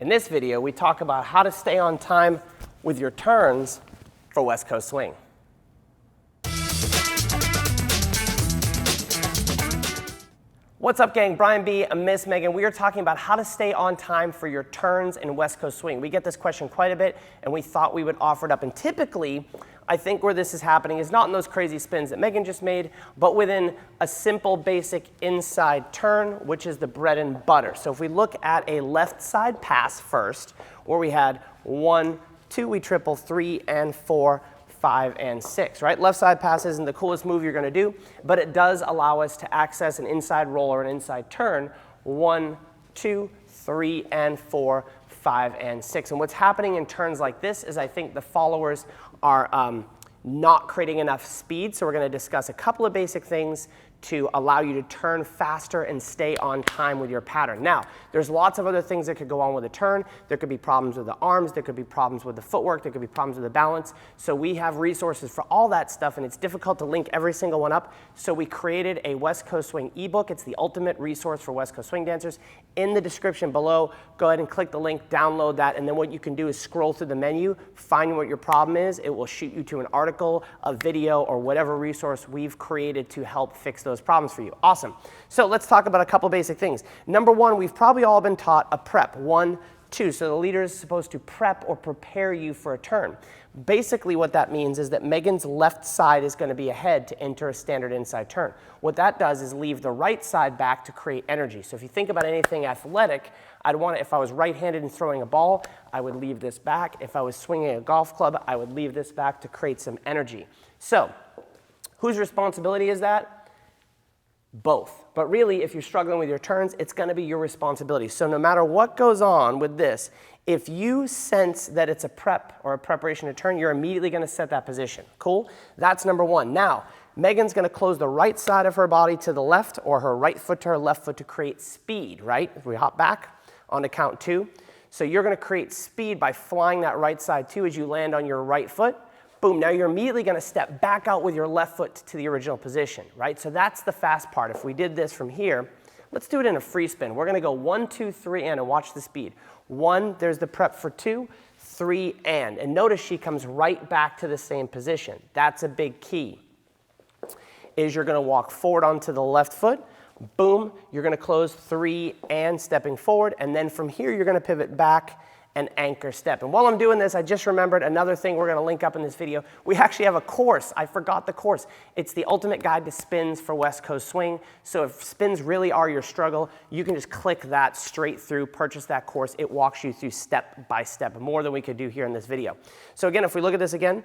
In this video, we talk about how to stay on time with your turns for West Coast Swing. What's up, gang? Brian B. and Miss Megan. We are talking about how to stay on time for your turns in West Coast Swing. We get this question quite a bit, and we thought we would offer it up. And typically, I think where this is happening is not in those crazy spins that Megan just made, but within a simple, basic inside turn, which is the bread and butter. So if we look at a left side pass first, where we had 1, 2, we triple, 3, and 4, 5, and 6, right? Left side pass isn't the coolest move you're going to do, but it does allow us to access an inside roll or an inside turn. 1, 2, 3, and 4, 5, and 6. And what's happening in turns like this is I think the followers are not creating enough speed. So we're going to discuss a couple of basic things to allow you to turn faster and stay on time with your pattern. Now, there's lots of other things that could go on with a turn. There could be problems with the arms. There could be problems with the footwork. There could be problems with the balance. So we have resources for all that stuff, and it's difficult to link every single one up. So we created a West Coast Swing ebook. It's the ultimate resource for West Coast Swing dancers. In the description below, go ahead and click the link, download that, and then what you can do is scroll through the menu, find what your problem is. It will shoot you to an article, a video, or whatever resource we've created to help fix those problems for you. Awesome. So let's talk about a couple basic things. Number one, we've probably all been taught a prep. 1, 2. So the leader is supposed to prep or prepare you for a turn. Basically what that means is that Megan's left side is going to be ahead to enter a standard inside turn. What that does is leave the right side back to create energy. So if you think about anything athletic, I'd want to, if I was right-handed and throwing a ball, I would leave this back. If I was swinging a golf club, I would leave this back to create some energy. So whose responsibility is that? Both. But really, if you're struggling with your turns, it's going to be your responsibility. So no matter what goes on with this, if you sense that it's a prep or a preparation to turn, you're immediately going to set that position. Cool? That's number one. Now, Megan's going to close the right side of her body to the left, or her right foot to her left foot to create speed, right? If we hop back on to count 2. So you're going to create speed by flying that right side too as you land on your right foot. Boom, now you're immediately going to step back out with your left foot to the original position, right? So that's the fast part. If we did this from here, let's do it in a free spin. We're going to go 1, 2, 3, and watch the speed. 1, there's the prep for 2, 3, and notice she comes right back to the same position. That's a big key, is you're going to walk forward onto the left foot. Boom, you're going to close 3 and stepping forward, and then from here you're going to pivot back and anchor step. And while I'm doing this, I just remembered another thing we're going to link up in this video. We actually have a course. I forgot the course. It's the ultimate guide to spins for West Coast Swing. So if spins really are your struggle, you can just click that straight through, purchase that course. It walks you through step by step, more than we could do here in this video. So again, if we look at this again,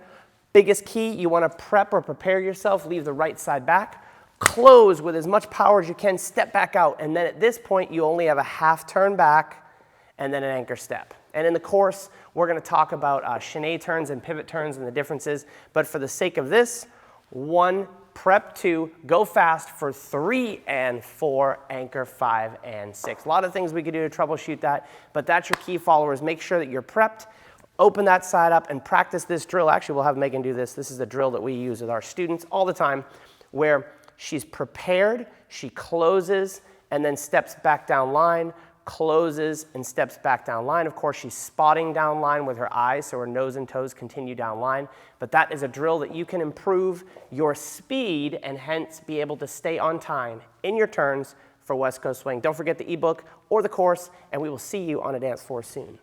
biggest key, you want to prep or prepare yourself, leave the right side back, close with as much power as you can, step back out, and then at this point, you only have a half turn back and then an anchor step. And in the course, we're going to talk about chaîné turns and pivot turns and the differences. But for the sake of this, 1, prep 2, go fast for 3 and 4, anchor 5 and 6. A lot of things we could do to troubleshoot that, but that's your key followers. Make sure that you're prepped. Open that side up and practice this drill. Actually, we'll have Megan do this. This is a drill that we use with our students all the time, where she's prepared, she closes, and then steps back down line, closes and steps back down line. Of course, she's spotting down line with her eyes, so her nose and toes continue down line. But that is a drill that you can improve your speed and hence be able to stay on time in your turns for West Coast Swing. Don't forget the ebook or the course, and we will see you on a dance floor soon.